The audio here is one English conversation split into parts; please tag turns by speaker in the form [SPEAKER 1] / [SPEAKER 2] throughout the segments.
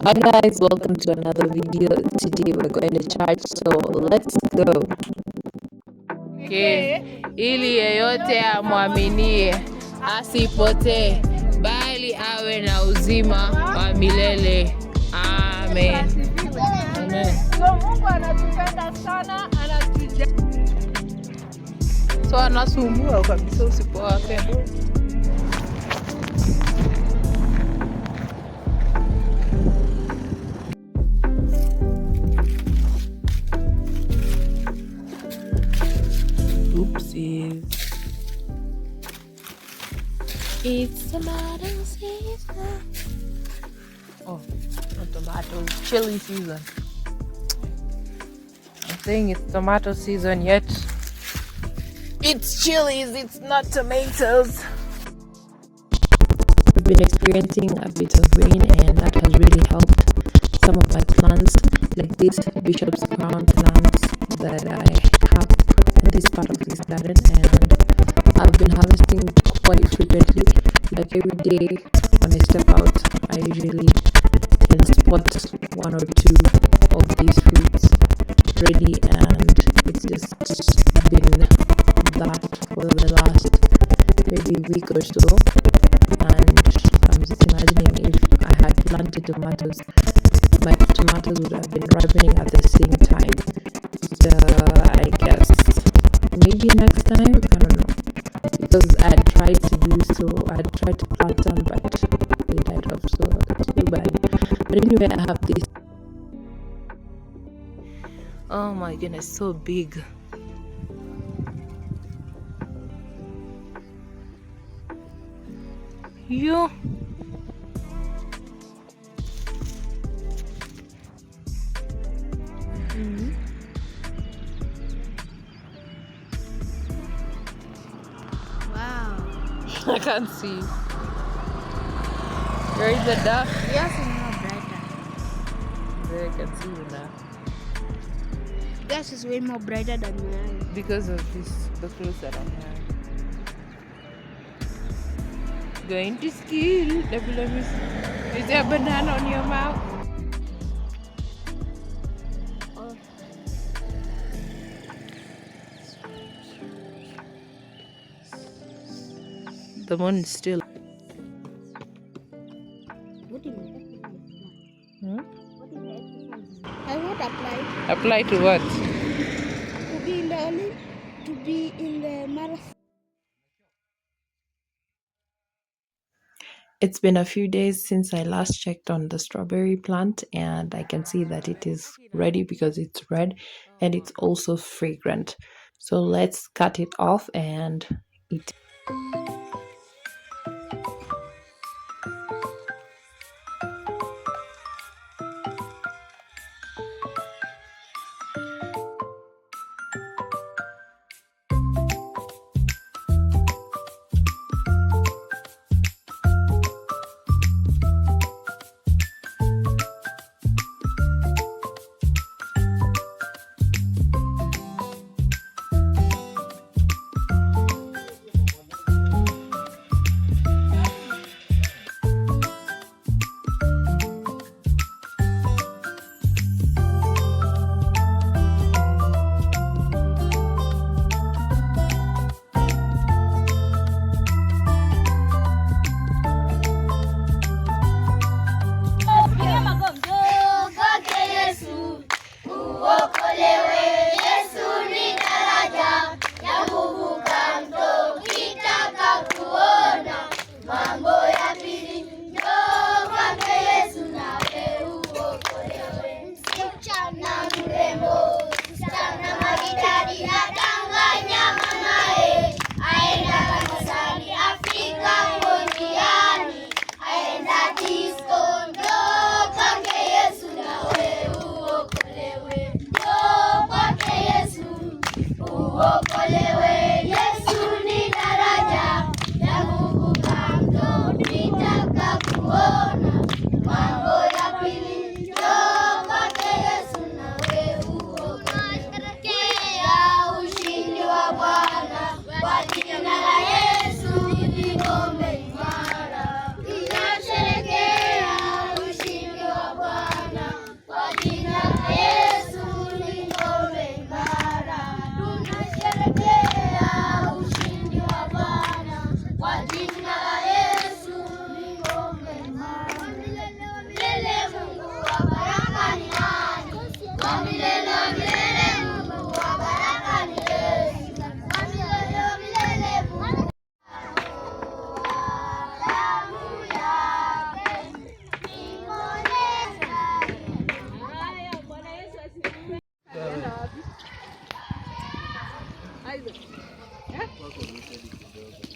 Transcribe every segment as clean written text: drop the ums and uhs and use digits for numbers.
[SPEAKER 1] Hi guys, welcome to another video. Today we're going to church, so let's go.
[SPEAKER 2] Okay. Ili yeyote amwaminie asipotee, bali awe na uzima wa milele. Amen. Amen.
[SPEAKER 3] So Mungu anatupenda sana,
[SPEAKER 2] So anasumbua kabisa usipo wake. Oopsies. It's tomato season. Oh, not tomatoes. Chili season. I'm saying it's tomato season yet. It's chilies, it's not tomatoes.
[SPEAKER 1] We've been experiencing a bit of rain and that has really helped some of my plants, like these Bishop's Crown plants that I have in this part of this garden, and I've been harvesting quite frequently. Like every day when I step out, I usually can spot one or two of these fruits ready, and it's just been that for the last maybe week or so. And I'm just imagining if I had planted tomatoes, my tomatoes would have been ripening at the same time. So I guess maybe next time, I don't know, because I tried to do so, I tried to plant some, but they died off, so it's too bad. But anyway, I have this.
[SPEAKER 2] Oh my goodness, so big. You.
[SPEAKER 3] wow.
[SPEAKER 2] I can't see. Where is the duck?
[SPEAKER 3] Yours is more brighter.
[SPEAKER 2] There, I can see you now.
[SPEAKER 3] Yours is way more brighter than mine.
[SPEAKER 2] Because of the clothes that I have. Going to school. Is there a banana on your mouth?
[SPEAKER 3] Oh.
[SPEAKER 2] The moon is still.
[SPEAKER 3] What do you mean?
[SPEAKER 2] Hmm?
[SPEAKER 3] What is the exercise? I would apply
[SPEAKER 2] Apply to what?
[SPEAKER 3] to be in the marathon.
[SPEAKER 1] It's been a few days since I last checked on the strawberry plant, and I can see that it is ready because it's red and it's also fragrant. So let's cut it off and eat.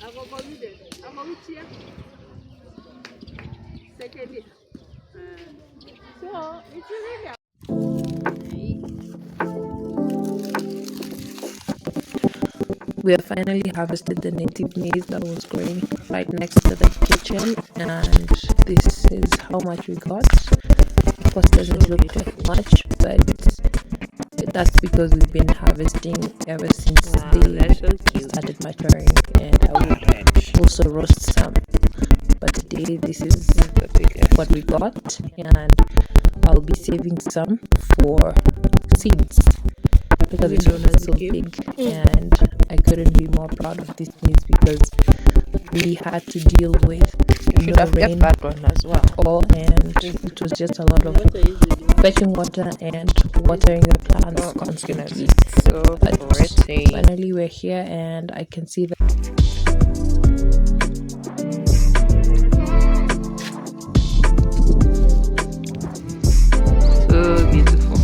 [SPEAKER 1] We have finally harvested the native maize that was growing right next to the kitchen, and this is how much we got. Of course, doesn't look like much, but that's because we've been harvesting ever since they started maturing, and I would also roast some. But today, this is what we got, and I'll be saving some for seeds because it's so big, and I couldn't be more proud of this maize because we had to deal with no rain
[SPEAKER 2] that one as well.
[SPEAKER 1] at all, and it was just a lot of fetching water and watering the plants constantly.
[SPEAKER 2] So
[SPEAKER 1] But
[SPEAKER 2] pretty.
[SPEAKER 1] finally, we're here, and I can see that.
[SPEAKER 2] So beautiful.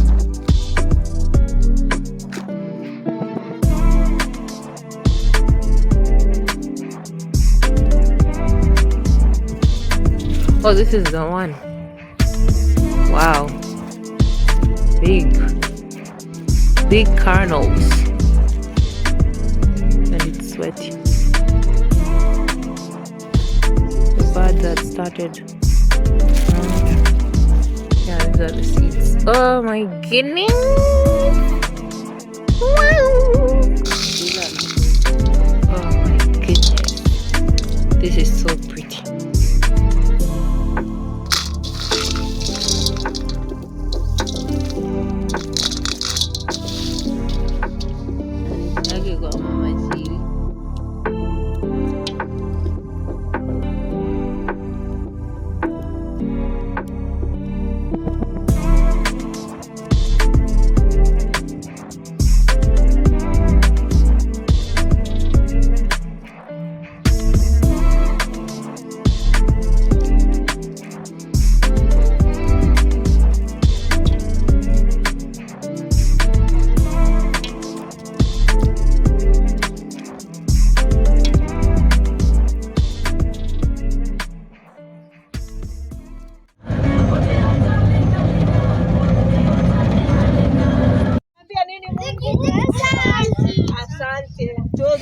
[SPEAKER 2] Oh, this is the one. Wow. Big kernels. And it's sweaty. The bird that started. Yeah, these are the seeds. Oh my goodness. Wow. Oh my goodness. This is so pretty.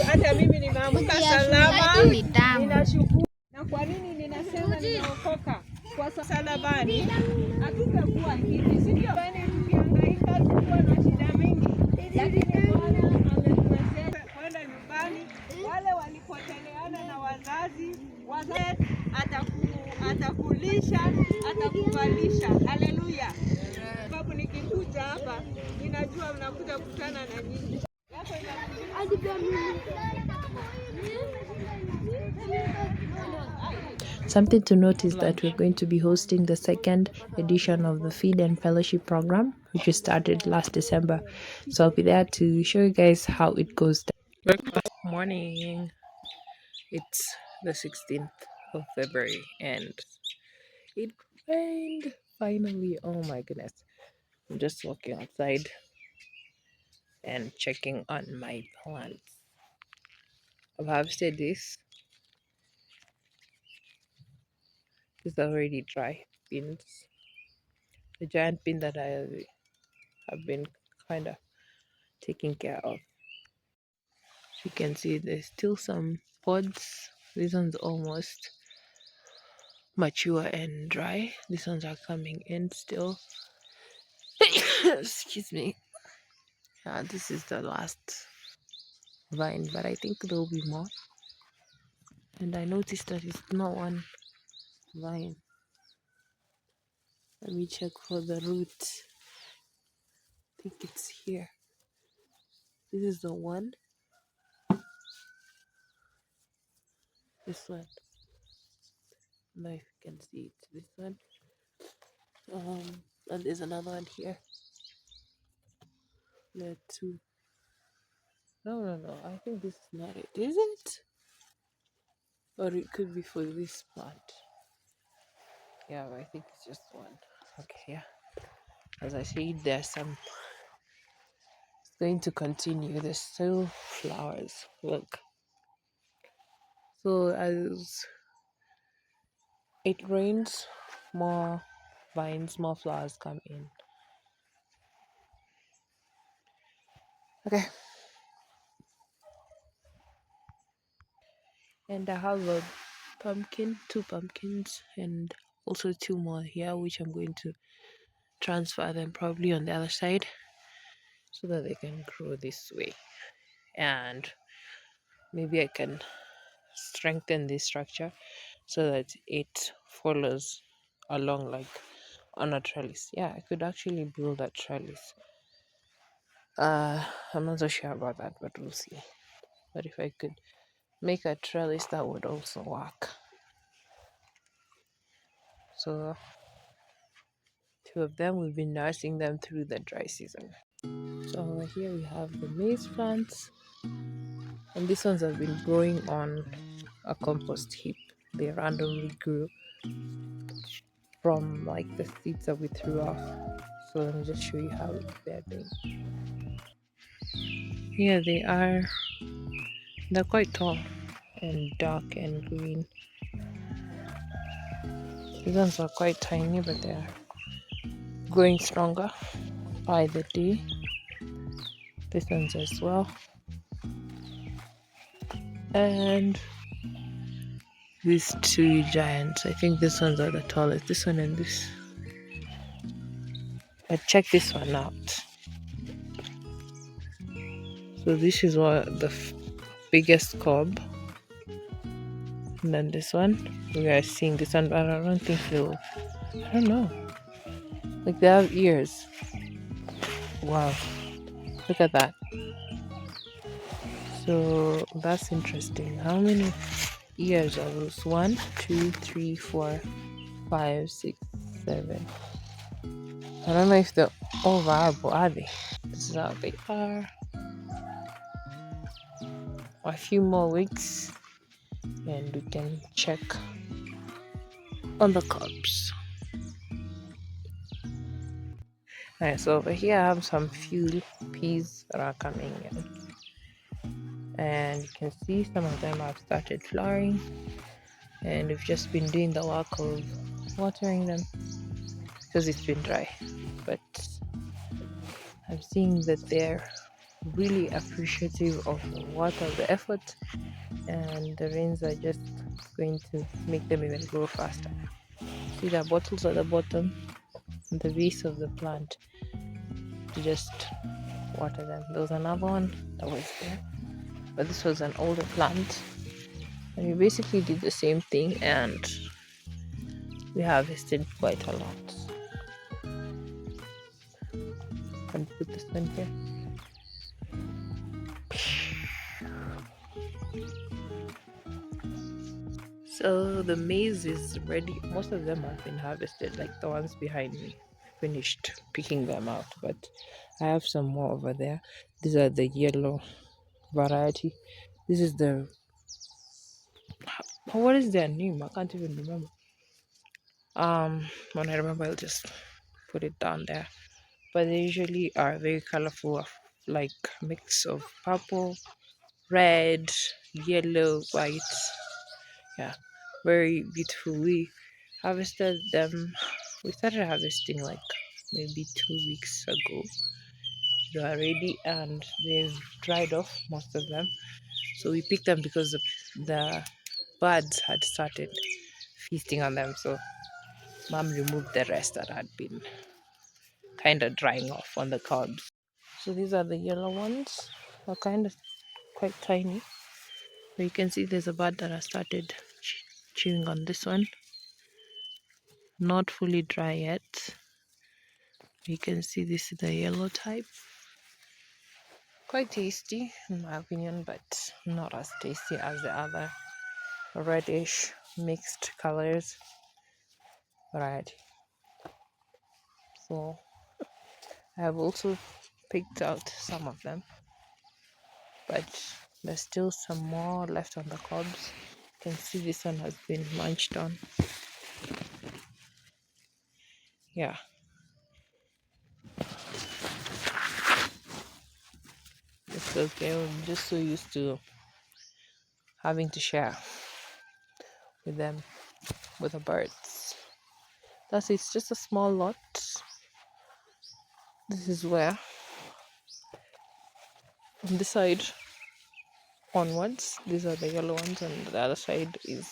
[SPEAKER 4] Hata mimi nimeamka salama, ninashukuru. Na kwa nini ninasema nimeokoka? Kwa msalabani hatungekuwa hivi, si ndio? Tukihangaika tulikuwa na shida mingi, lakini Bwana ametuwezesha kwenda nyumbani. Wale walipoteleana na wazazi atakulisha, atakuvalisha. Haleluya! Sababu nikikuja hapa ninajua mnakuja kukutana na nyinyi.
[SPEAKER 1] Something to note is that we're going to be hosting the second edition of the Feed and Fellowship program, which started last December. So I'll be there to show you guys how it goes down.
[SPEAKER 2] Breakfast morning. It's the 16th of February and it rained finally. Oh my goodness. I'm just walking outside and checking on my plants. I've harvested this. These are already dry beans. The giant bean that I have been kind of taking care of. You can see there's still some pods. This one's almost mature and dry. These ones are coming in still. Excuse me. Yeah, this is the last vine, but I think there will be more. And I noticed that it's not one vine. Let me check for the root. I think it's here. This is the one. This one. I don't know if you can see it. This one. And there's another one here. There are two. No. I think this is not it. Is it? Or it could be for this plant. Yeah, but I think it's just one. Okay, yeah. As I said, there's some. It's going to continue. There's still flowers. Look. So as it rains, more vines, more flowers come in. Okay. And I have a pumpkin, two pumpkins, and also two more here, which I'm going to transfer them probably on the other side so that they can grow this way. And maybe I can strengthen this structure so that it follows along like on a trellis. Yeah, I could actually build a trellis. I'm not so sure about that, but we'll see. But if I could make a trellis, that would also work. So two of them, we've been nursing them through the dry season. So over here we have the maize plants, and these ones have been growing on a compost heap. They randomly grew from like the seeds that we threw off. So let me just show you how they're doing. Here they are. They're quite tall and dark and green. These ones are quite tiny, but they're growing stronger by the day. This one's as well. And these two giants, I think these ones are the tallest. This one and this. But check this one out. So this is what the biggest cob. And then this one, we are seeing this one, but I don't think they'll, I don't know. Like they have ears. Wow. Look at that. So that's interesting. How many ears are those? 1, 2, 3, 4, 5, 6, 7. I don't know if they're all viable, are they? This is how they are. A few more weeks and we can check on the cobs. Alright, so over here I have some few peas that are coming in. And you can see some of them have started flowering. And we've just been doing the work of watering them because it's been dry. But I'm seeing that they're really appreciative of the water, the effort, and the rains are just going to make them even grow faster. See the bottles at the bottom, the base of the plant, to just water them. There was another one that was there, but this was an older plant, and we basically did the same thing, and we harvested quite a lot. And put this one here. So the maize is ready. Most of them have been harvested, like the ones behind me. Finished picking them out, but I have some more over there. These are the yellow variety. This is the, what is their name? I can't even remember. When I remember, I'll just put it down there. But they usually are very colorful, like mix of purple, red, yellow, white. Yeah, very beautiful. We harvested them. We started harvesting like maybe 2 weeks ago. They are ready and they've dried off, most of them. So we picked them because the birds had started feasting on them. So mom removed the rest that had been kind of drying off on the cobs. So these are the yellow ones. They're kind of quite tiny. But you can see there's a bird that has started chewing on this one. Not fully dry yet. You can see this is the yellow type. Quite tasty in my opinion, but not as tasty as the other reddish mixed colors variety. So I have also picked out some of them, but there's still some more left on the cobs. You can see this one has been munched on. Yeah. It's okay. I'm just so used to having to share. with them, with the birds. Thus, it's just a small lot. This is where, on this side onwards, these are the yellow ones, and the other side is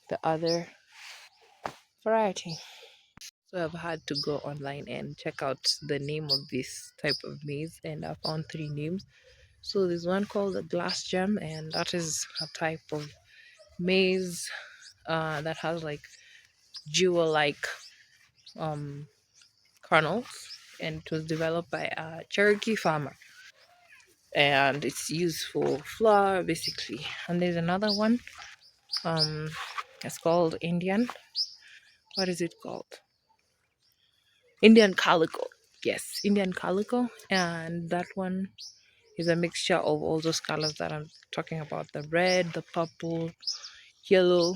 [SPEAKER 2] the other variety. So I've had to go online and check out the name of this type of maize, and I found three names. So there's one called the glass gem, and that is a type of maize that has like jewel-like um, kernels, and it was developed by a Cherokee farmer, and it's used for flour basically. And there's another one, it's called Indian. What is it called? Indian calico. Yes, Indian calico, and that one is a mixture of all those colors that I'm talking about: the red, the purple, yellow,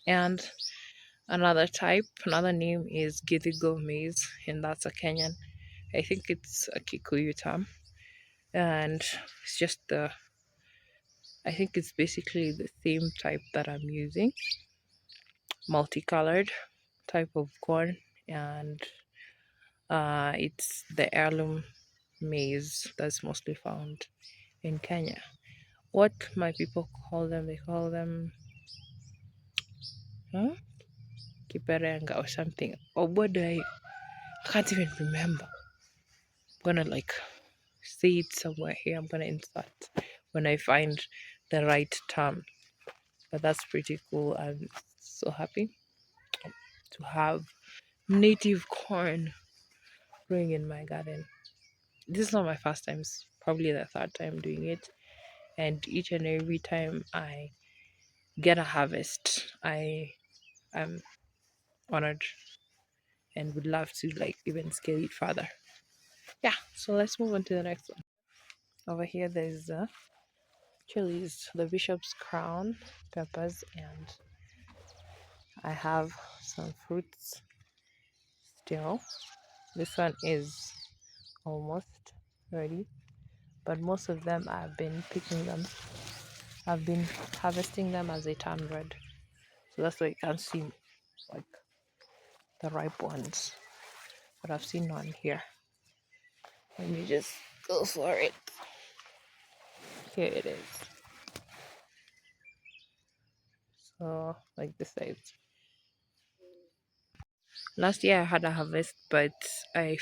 [SPEAKER 2] and another type. Another name is Githigo maize, and that's a Kenyan. I think it's a Kikuyu term, and it's just the. I think it's basically the same type that I'm using, multicolored type of corn, and it's the heirloom maize that's mostly found in Kenya. What my people call them, they call them kiperenga or something. Or what do I can't even remember. I'm gonna like say it somewhere here. I'm gonna insert when I find the right term. But that's pretty cool. I'm so happy to have native corn growing in my garden. This is not my first time, it's probably the third time doing it. And each and every time I get a harvest, I am honored and would love to like even scale it further. Yeah, so let's move on to the next one. Over here there's chilies, the bishop's crown peppers, and I have some fruits still. This one is almost ready, but most of them I've been picking them. I've been harvesting them as they turn red, so that's why you can't see like the ripe ones. But I've seen one here. Let me just go for it. Here it is. So like this size. Last year I had a harvest, but I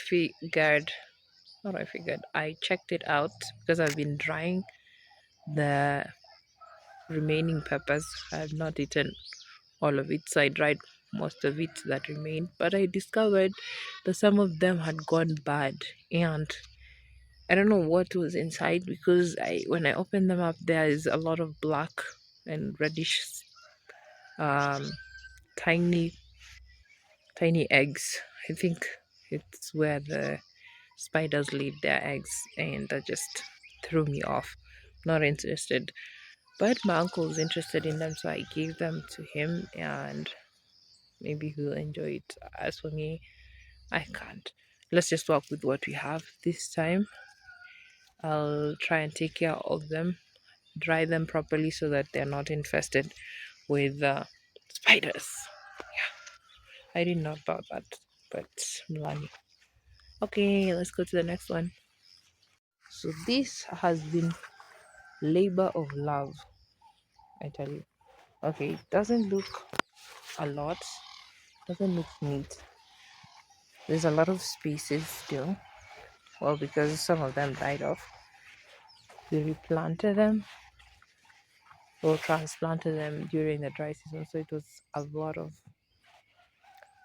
[SPEAKER 2] checked it out because I've been drying the remaining peppers. I have not eaten all of it, so I dried most of it that remained. But I discovered that some of them had gone bad, and I don't know what was inside because when I opened them up, there is a lot of black and reddish, um, tiny eggs. I think it's where the spiders laid their eggs, and that just threw me off. Not interested. But my uncle was interested in them, so I gave them to him, and maybe he'll enjoy it. As for me, I can't. Let's just work with what we have this time. I'll try and take care of them, dry them properly so that they're not infested with spiders. I didn't know about that, but Milani. Okay, let's go to the next one. So this has been labor of love, I tell you. Okay, it doesn't look a lot, doesn't look neat. There's a lot of spaces still. Well, because some of them died off. We replanted them or transplanted them during the dry season, so it was a lot of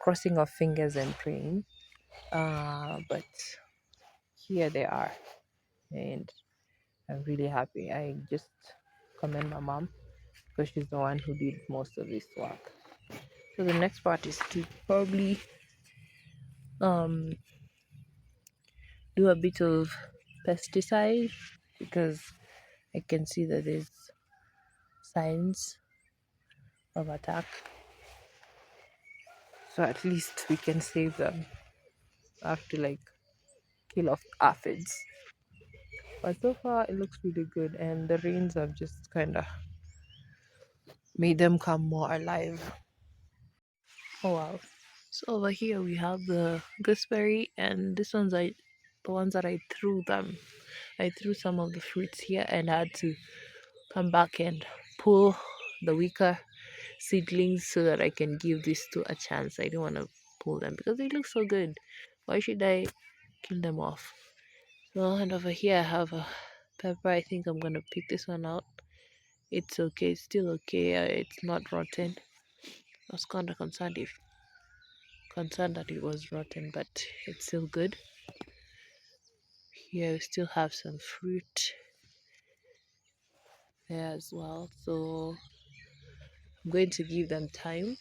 [SPEAKER 2] crossing of fingers and praying. But here they are, and I'm really happy. I just commend my mom because she's the one who did most of this work. So the next part is to probably do a bit of pesticide because I can see that there's signs of attack. So at least we can save them. I have to like kill off aphids. But so far it looks really good, and the rains have just kind of made them come more alive. Oh wow. So over here we have the gooseberry, and this one's the ones that I threw them. I threw some of the fruits here and had to come back and pull the weaker seedlings so that I can give these two a chance. I didn't want to pull them because they look so good. Why should I kill them off? So, and over here I have a pepper. I think I'm gonna pick this one out. It's okay, it's still okay. It's not rotten. I was kind of concerned that it was rotten, but it's still good. Here we still have some fruit there as well. So I'm going to give them time.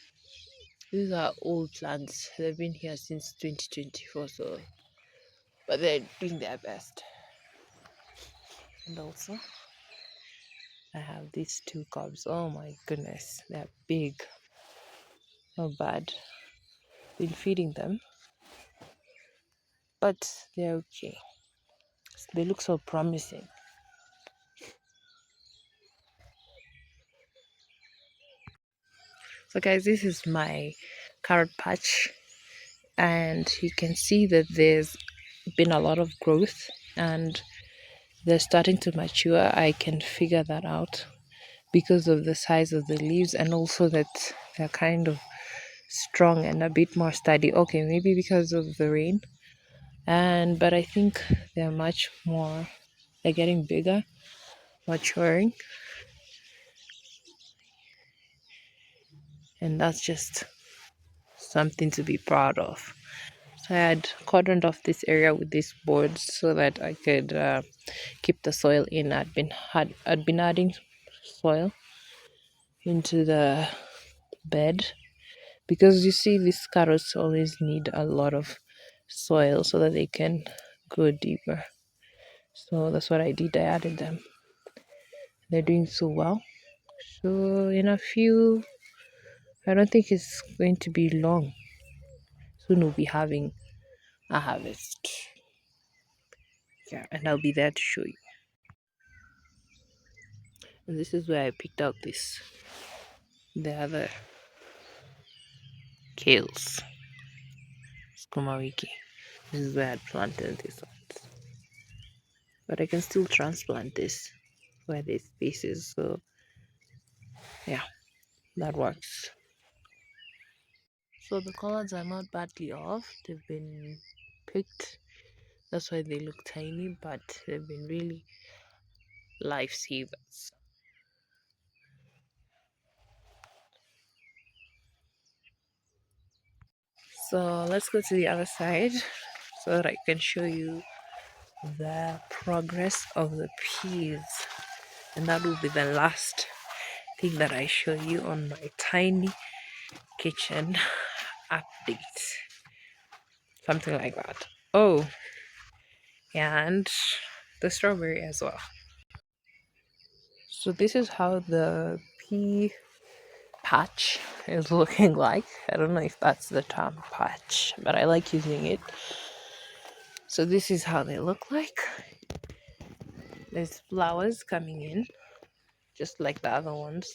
[SPEAKER 2] These are old plants. They've been here since 2024, so but they're doing their best. And also I have these two cubs. Oh my goodness, they're big. Not bad. Been feeding them, but they're okay. They look so promising. So guys, this is my carrot patch, and you can see that there's been a lot of growth and they're starting to mature. I can figure that out because of the size of the leaves, and also that they're kind of strong and a bit more sturdy. Okay, maybe because of the rain, but I think they're much more, they're getting bigger, maturing, and that's just something to be proud of. So I had cordoned off this area with these boards so that I could keep the soil in. I'd been adding soil into the bed because you see these carrots always need a lot of soil so that they can go deeper. So that's what I did. I added them. They're doing so well. So in a few, I don't think it's going to be long. Soon we'll be having a harvest. Yeah, and I'll be there to show you. And this is where I picked out the other kales, sukuma wiki. This is where I planted this ones. But I can still transplant this where there's spaces. So yeah, that works. So the collards are not badly off. They've been picked. That's why they look tiny, but they've been really lifesavers. So let's go to the other side so that I can show you the progress of the peas, and that will be the last thing that I show you on my tiny kitchen update, something like that. Oh, and the strawberry as well. So this is how the pea patch is looking like. I don't know if that's the term, patch, but I like using it. So this is how they look like. There's flowers coming in just like the other ones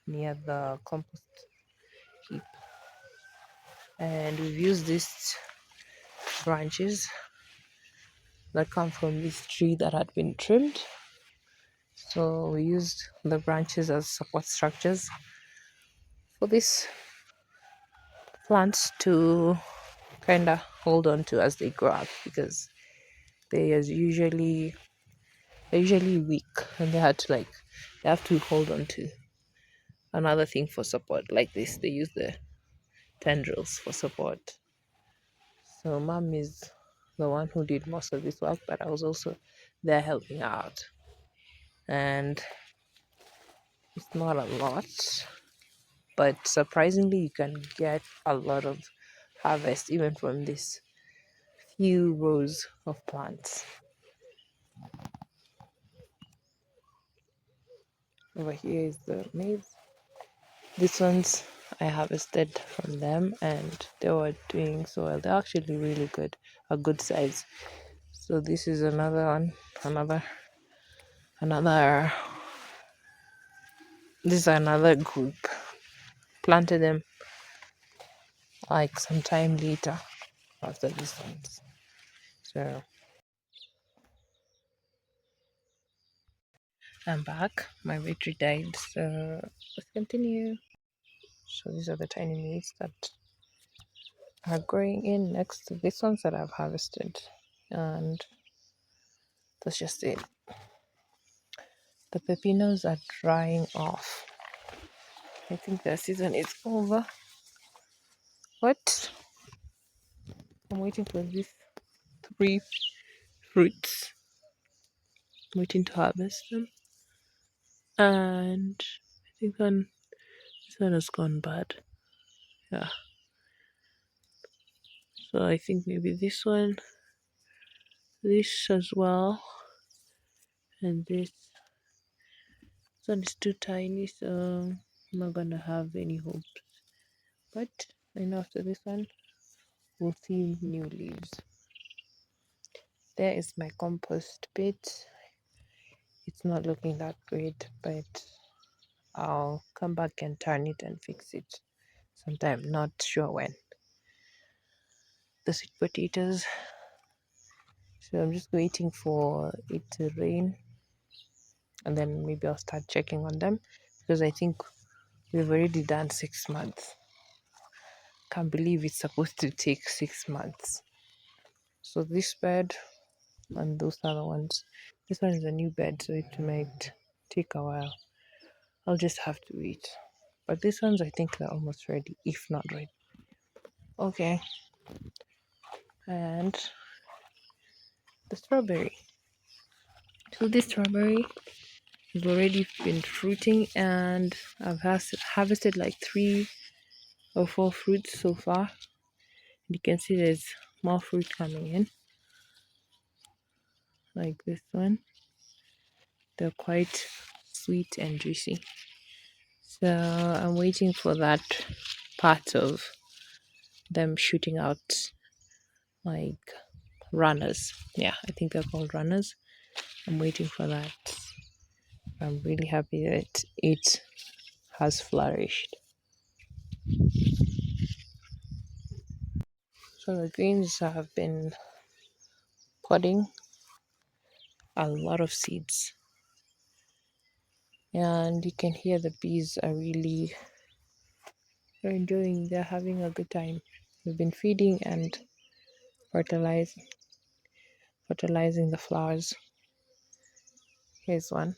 [SPEAKER 2] near the compost heap, and we've used these branches that come from this tree that had been trimmed. So we used the branches as support structures for these plants to kind of hold on to as they grow up, because they're usually weak and they have to hold on to another thing for support. Like this, they use the tendrils for support. So mom is the one who did most of this work, but I was also there helping out, and it's not a lot, but surprisingly you can get a lot of harvest even from this few rows of plants. Over here is the maize. These ones I harvested from them and they were doing so well. They're actually really good, a good size. So this is another one, another This is another group. Planted them like some time later after this ones. So I'm back. My battery died. So let's continue. So these are the tiny weeds that are growing in next to these ones that I've harvested. And that's just it. The pepinos are drying off. I think the season is over. What? I'm waiting for these 3 fruits. I'm waiting to harvest them. And I think this one has gone bad. Yeah. So I think maybe this one, this as well, and this one is too tiny, so I'm not gonna have any hopes. But I know after this one, we'll see new leaves. There is my compost bit. It's not looking that great, but I'll come back and turn it and fix it sometime. Not sure when. The sweet potatoes. So I'm just waiting for it to rain, and then maybe I'll start checking on them, because I think we've already done 6 months. Can't believe it's supposed to take 6 months. So this bed and those other ones. This one is a new bed, so it might take a while. I'll just have to wait. But these ones, I think they're almost ready, if not ready. Okay. And the strawberry. So this strawberry has already been fruiting, and I've harvested like 3 or 4 fruits so far. You can see there's more fruit coming in, like this one. They're quite sweet and juicy. So I'm waiting for that part of them shooting out like runners. Yeah, I think they're called runners. I'm waiting for that. I'm really happy that it has flourished. So the greens have been podding a lot of seeds, and you can hear the bees are really enjoying. They're having a good time. We've been feeding and fertilizing the flowers. Here's one.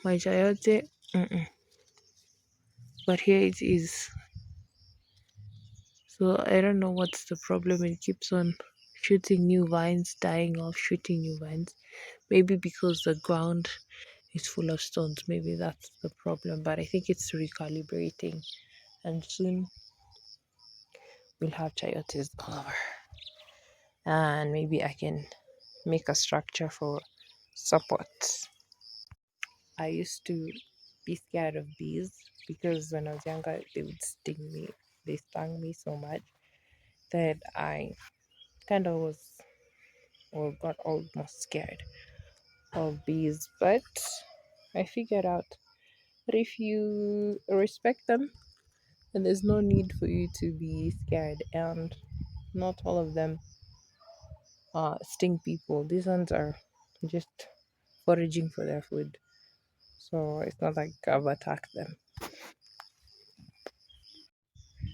[SPEAKER 2] My chayote, but here it is. So I don't know what's the problem. It keeps on shooting new vines, dying off, shooting new vines. Maybe because the ground is full of stones. Maybe that's the problem. But I think it's recalibrating, and soon we'll have chayotes all over. And maybe I can make a structure for support. I used to be scared of bees because when I was younger, they would sting me. They stung me so much that I kind of was or got almost scared of bees. But I figured out that if you respect them, then there's no need for you to be scared. And not all of them sting people. These ones are just foraging for their food. So it's not like I've attacked them.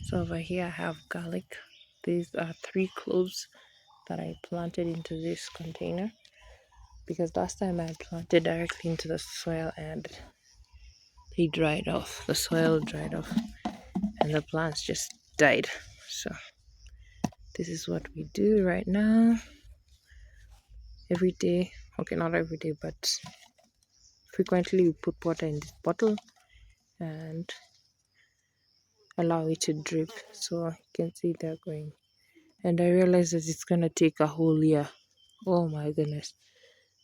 [SPEAKER 2] So over here I have garlic. These are 3 cloves that I planted into this container, because last time I planted directly into the soil and they dried off. The soil dried off and the plants just died. So this is what we do right now. Every day, okay, not every day, but frequently we put water in this bottle and allow it to drip. So you can see they're going. And I realized that it's gonna take a whole year. Oh my goodness.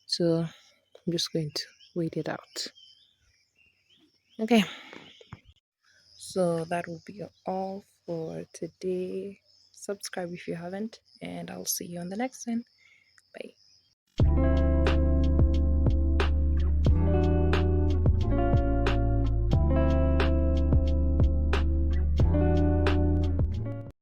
[SPEAKER 2] So I'm just going to wait it out. Okay. So that will be all for today. Subscribe if you haven't, and I'll see you on the next one. Bye.